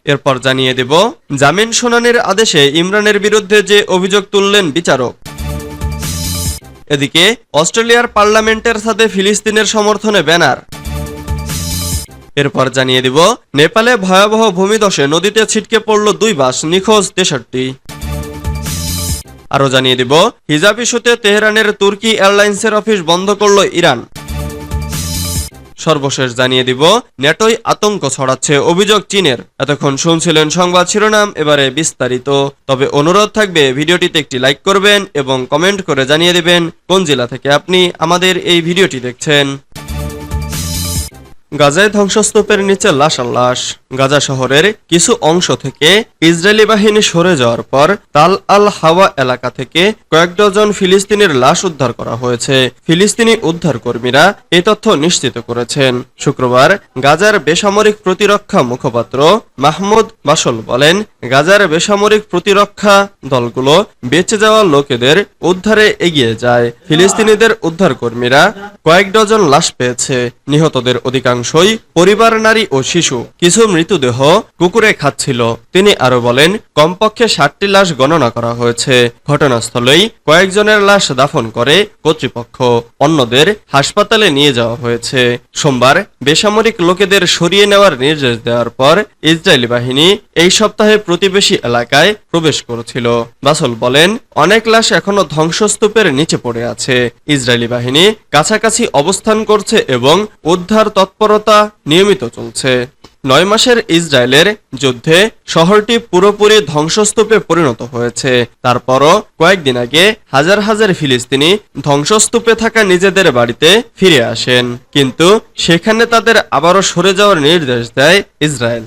এরপর জানিয়ে দেব জামিন শুনানির আদেশে ইমরানের বিরুদ্ধে যে অভিযোগ তুললেন বিচারক। এদিকে অস্ট্রেলিয়ার পার্লামেন্টের ছাদে ফিলিস্তিনের সমর্থনে ব্যানার। এরপর জানিয়ে দিব নেপালে ভয়াবহ ভূমিধসে নদীতে ছিটকে পড়ল 2 বাস, নিখোঁজ 63। আরও জানিয়ে দিব হিজাব ইস্যুতে তেহরানের তুর্কি এয়ারলাইন্সের অফিস বন্ধ করল ইরান। সর্বশেষ জানিয়ে দিব নেটোই আতঙ্ক ছড়াচ্ছে, অভিযোগ চীনের। এতক্ষণ শুনছিলেন সংবাদ শিরোনাম, এবারে বিস্তারিত। তবে অনুরোধ থাকবে ভিডিওটিতে একটি লাইক করবেন এবং কমেন্ট করে জানিয়ে দেবেন কোন জেলা থেকে আপনি আমাদের এই ভিডিওটি দেখছেন। গাজায় ধ্বংসস্তূপের নিচে লাশ আর লাশ। গাজা শহরের কিছু অংশ থেকে ইসরায়েলি বাহিনী সরে যাওয়ার পর তাল আল হাওয়া এলাকা থেকে কয়েক ডজন ফিলিস্তিনির লাশ উদ্ধার করা হয়েছে। ফিলিস্তিনি উদ্ধার কর্মীরা এই তথ্য নিশ্চিত করেছেন। শুক্রবার গাজার বেসামরিক প্রতিরক্ষা মুখপাত্র মাহমুদ বাসল বলেন, গাজার বেসামরিক প্রতিরক্ষা দলগুলো বেঁচে যাওয়া লোকেদের উদ্ধারে এগিয়ে যায়। ফিলিস্তিনিদের উদ্ধার কর্মীরা কয়েক ডজন লাশ পেয়েছে। নিহতদের অধিকাংশই পরিবার, নারী ও শিশু। কিছু মৃতদেহ কুকুরে খাচ্ছিল। তিনি আরো বলেন, কমপক্ষে 60টি লাশ গণনা করা হয়েছে। ঘটনাস্থলেই কয়েকজনের লাশ দাফন করে কর্তৃপক্ষ, অন্যদের হাসপাতালে নিয়ে যাওয়া হয়েছে। সোমবার বেসামরিক লোকেদের সরিয়ে নেওয়ার নির্দেশ দেওয়ার পর ইসরায়েলি বাহিনী এই সপ্তাহে প্রতিবেশী এলাকায় প্রবেশ করেছিল। বাসল বলেন, অনেক লাশ এখনো ধ্বংসস্তূপের নিচে পড়ে আছে। ইসরায়েলি বাহিনী কাছাকাছি অবস্থান করছে এবং উদ্ধার তৎপরতা নিয়মিত চলছে। 9 মাসের ইসরায়েলের যুদ্ধে শহরটি পুরোপুরি ধ্বংসস্তূপে পরিণত হয়েছে। তারপরও কয়েকদিন আগে হাজার হাজার ফিলিস্তিনি ধ্বংসস্তূপে থাকা নিজেদের বাড়িতে ফিরে আসেন, কিন্তু সেখানে তাদের আবারও সরে যাওয়ার নির্দেশ দেয় ইসরায়েল।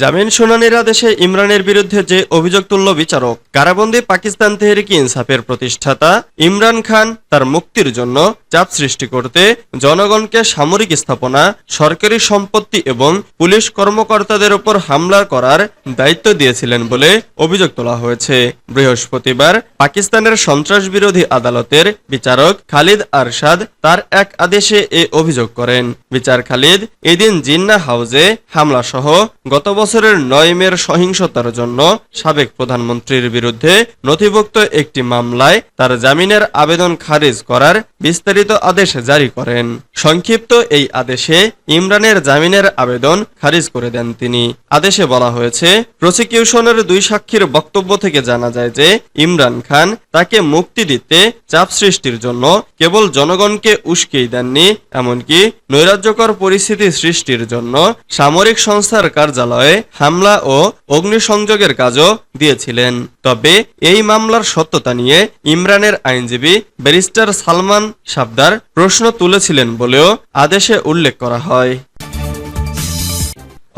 জামিন শুনানির আদেশে ইমরানের বিরুদ্ধে যে অভিযোগ তুলল বিচারক। কারাবন্দী পাকিস্তান তেহরিকে ইনসাফের প্রতিষ্ঠাতা ইমরান খান তার মুক্তির জন্য চাপ সৃষ্টি করতে জনগণকে সামরিক স্থাপনা, সরকারি সম্পত্তি এবং পুলিশ কর্মকর্তাদের উপর হামলা করার দায়িত্ব দিয়েছিলেন বলে অভিযোগ তোলা হয়েছে। বৃহস্পতিবার পাকিস্তানের সন্ত্রাস বিরোধী আদালতের বিচারক খালিদ আরশাদ তার এক আদেশে এ অভিযোগ করেন। বিচার খালিদ এদিন জিন্নাহ হাউসে হামলা সহ গত বছরের 9 মের সহিংসতার জন্য সাবেক প্রধানমন্ত্রীর বিরুদ্ধে নথিভুক্ত একটি মামলায় তার জামিনের আবেদন খারিজ করার বিস্তারিত আদেশ জারি করেন। সংক্ষিপ্ত এই আদেশে ইমরানের জামিনের আবেদন খারিজ করে দেন তিনি। আদেশে বলা হয়েছে, প্রসিকিউশনের 2 সাক্ষীর বক্তব্য থেকে জানা যায় যে ইমরান খান তাকে মুক্তি দিতে চাপ সৃষ্টির জন্য কেবল জনগণকে উস্কেই দেননি, এমনকি নৈরাজ্যকর পরিস্থিতি সৃষ্টির জন্য সামরিক সংস্থার কার্যালয়ে হামলা ও অগ্নিসংযোগের কাজও দিয়েছিলেন। তবে এই মামলার সত্যতা নিয়ে ইমরানের আইনজীবী ব্যারিস্টার সালমান সাবদার প্রশ্ন তুলেছিলেন বলেও আদেশে উল্লেখ করা হয়।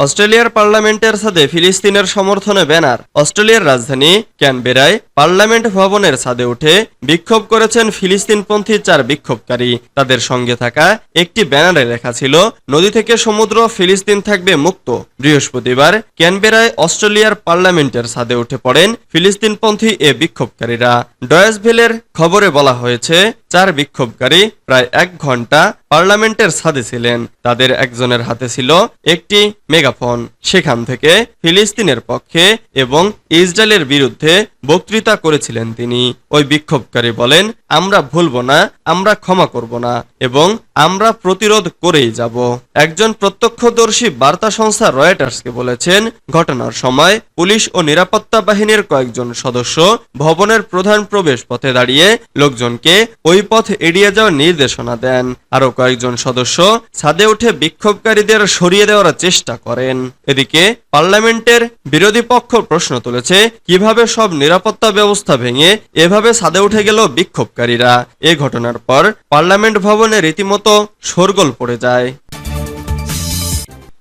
অস্ট্রেলিয়ার পার্লামেন্টের ছাদে ফিলিস্তিনের সমর্থনে ব্যানার। অস্ট্রেলিয়ার রাজধানী ক্যানবেরায় পার্লামেন্ট ভবনের ছাদে উঠে বিক্ষোভ করেছেন ফিলিস্তিনপন্থী 4 বিক্ষোভকারী। তাদের সঙ্গে থাকা একটি ব্যানারে লেখা ছিল, নদী থেকে সমুদ্র, ফিলিস্তিন থাকবে মুক্ত। বৃহস্পতিবার ক্যানবেরায় অস্ট্রেলিয়ার পার্লামেন্টের ছাদে উঠে পড়েন ফিলিস্তিনপন্থী এ বিক্ষোভকারীরা। ডয়েস ভেলের খবরে বলা হয়েছে, 4 বিক্ষোভকারী প্রায় 1 ঘন্টা পার্লামেন্টের ছাদে ছিলেন। তাদের একজনের হাতে ছিল একটি মেগাফোন। সেখান থেকে ফিলিস্তিনের পক্ষে এবং ইসরায়েলের বিরুদ্ধে বক্তৃতা করেছিলেন তিনি। ওই বিক্ষোভকারী বলেন, আমরা ভুলব না, আমরা ক্ষমা করব না এবং আমরা প্রতিরোধ করেই যাব। একজন প্রত্যক্ষদর্শী বার্তা সংস্থা রয়টার্সকে বলেছেন, ঘটনার সময় পুলিশ ও নিরাপত্তা বাহিনীর কয়েকজন সদস্য ভবনের প্রধান প্রবেশ পথে দাঁড়িয়ে লোকজনকে ওই পথ এড়িয়ে যাওয়ার নির্দেশনা দেন। আরো কয়েকজন সদস্য ছাদে উঠে বিক্ষোভকারীদের সরিয়ে দেওয়ার চেষ্টা করেন। এদিকে পার্লামেন্টের বিরোধী পক্ষ প্রশ্ন তুলেছে, কিভাবে সব নিরাপত্তা ব্যবস্থা ভেঙে এভাবে ছাদে উঠে গেল বিক্ষোভকারীরা। এ ঘটনার পর পার্লামেন্ট ভবনে রীতিমতো শোরগোল পড়ে যায়।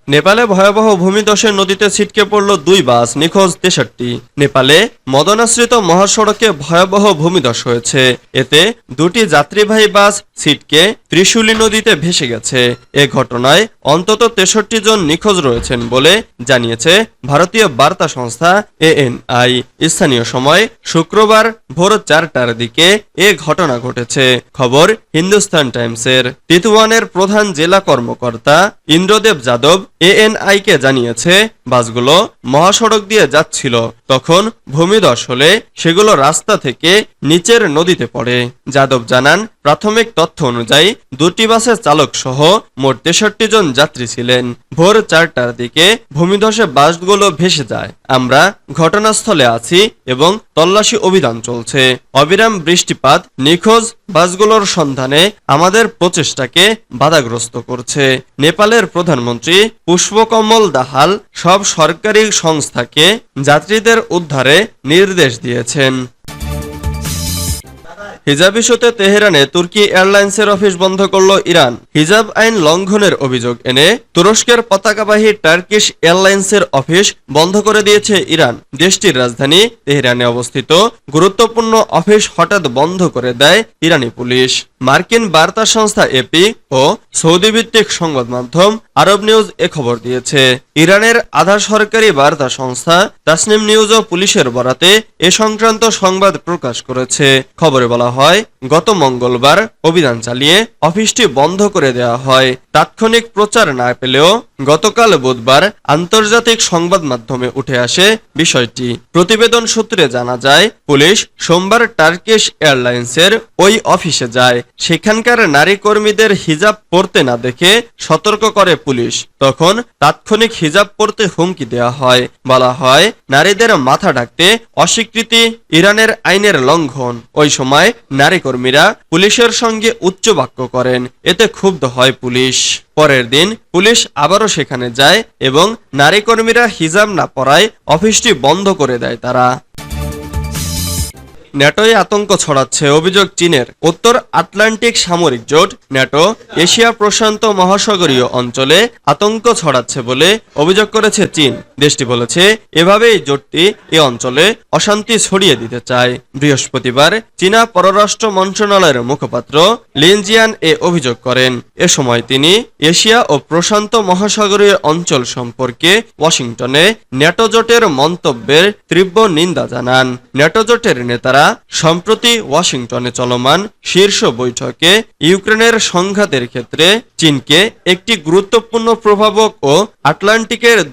নেপালে ভয়াবহ ভূমিধসে নদীতে ছিটকে পড়ল 2 বাস, নিখোঁজ 63। নেপালে মদনাশ্রিত মহাসড়কে ভয়াবহ ভূমিধস হয়েছে। এতে 2টি যাত্রীবাহী বাস ছিটকে ত্রিশুলী নদীতে ভেসে গেছে। এ ঘটনায় অন্তত 63 জন নিখোঁজ রয়েছেন বলে জানিয়েছে ভারতীয় বার্তা সংস্থা ANI। স্থানীয় সময় শুক্রবার ভোর 4টার দিকে এ ঘটনা ঘটেছে। খবর হিন্দুস্তান টাইমসের। তিতুয়ানের প্রধান জেলা কর্মকর্তা ইন্দ্রদেব যাদব এএনআই-কে জানিয়েছে, বাসগুলো মহাসড়ক দিয়ে যাচ্ছিল, তখন ভূমিধস হলে সেগুলো রাস্তা থেকে নিচের নদীতে পড়ে। যাদব জানান, প্রাথমিক তথ্য অনুযায়ী দুটি বাসের চালক সহ মোট 63 জন যাত্রী ছিলেন। ভোর 4টার দিকে ভূমিধসে বাসগুলো ভেসে যায়। আমরা ঘটনাস্থলে আছি এবং তল্লাশি অভিযান চলছে। অবিরাম বৃষ্টিপাত নিখোঁজ বাসগুলোর সন্ধানে আমাদের প্রচেষ্টাকে বাধাগ্রস্ত করছে। নেপালের প্রধানমন্ত্রী পুষ্পকমল দাহাল সব সরকারি সংস্থাকে যাত্রীদের উদ্ধারে নির্দেশ দিয়েছেন। হিজাব ইস্যুতে তেহরানে তুর্কি এয়ারলাইন্সের অফিস বন্ধ করল ইরান। হিজাব আইন লঙ্ঘনের অভিযোগ এনে তুরস্কের পতাকাবাহী টার্কিশ এয়ারলাইন্সের অফিস বন্ধ করে দিয়েছে ইরান। দেশটির রাজধানী তেহরানে অবস্থিত গুরুত্বপূর্ণ অফিস হঠাৎ বন্ধ করে দেয় ইরানি পুলিশ। মার্কিন বার্তা সংস্থা এপি ও সৌদি ভিত্তিক সংবাদ মাধ্যম আরব নিউজ এ খবর দিয়েছে। ইরানের আধা সরকারি বার্তা সংস্থা তাসনিম নিউজও পুলিশের বরাতে এ সংক্রান্ত সংবাদ প্রকাশ করেছে। খবরে বলা হয়, গত মঙ্গলবার অভিযান চালিয়ে অফিসটি বন্ধ করে দেওয়া হয়। তাৎক্ষণিক প্রচার না পেলেও গতকাল বুধবার আন্তর্জাতিক সংবাদ মাধ্যমে উঠে আসে বিষয়টি। প্রতিবেদন সূত্রে জানা যায়, পুলিশ সোমবার টার্কিশ এয়ারলাইন্সের ওই অফিসে যায়। সেখানকার নারী কর্মীদের হিজাব পরতে না দেখে সতর্ক করে পুলিশ। তখন তাৎক্ষণিক হিজাব পরতে হুমকি দেওয়া হয়। বলা হয়, নারীদের মাথা ঢাকতে অস্বীকৃতি ইরানের আইনের লঙ্ঘন। ওই সময় নারী কর্মীরা পুলিশের সঙ্গে উচ্চ বাক্য করেন। এতে ক্ষুব্ধ হয় পুলিশ। পরের দিন পুলিশ আবারও সেখানে যায় এবং নারী কর্মীরা হিজাব না পরায় অফিসটি বন্ধ করে দেয় তারা। ন্যাটোয় আতঙ্ক ছড়াচ্ছে, অভিযোগ চীনের। উত্তর আটলান্টিক সামরিক জোট ন্যাটো এশিয়া প্রশান্ত মহাসাগরীয় অঞ্চলে আতঙ্ক ছড়াচ্ছে বলে অভিযোগ করেছে চীন। দেশটি বলেছে, এভাবেই জোটটি এ অঞ্চলে অশান্তি ছড়িয়ে দিতে চায়। বৃহস্পতিবার চীনা পররাষ্ট্র মন্ত্রণালয়ের মুখপাত্র লিনজিয়ান এ অভিযোগ করেন। এ সময় তিনি এশিয়া ও প্রশান্ত মহাসাগরীয় অঞ্চল সম্পর্কে ওয়াশিংটনে ন্যাটো জোটের মন্তব্যের তীব্র নিন্দা জানান। ন্যাটো জোটের নেতারা সম্প্রতি ওয়াশিংটনে চলমান শীর্ষ বৈঠকে ইউক্রেনের সংঘাতের ক্ষেত্রে চীনকে একটি গুরুত্বপূর্ণ প্রভাবক ও আটলান্টিকের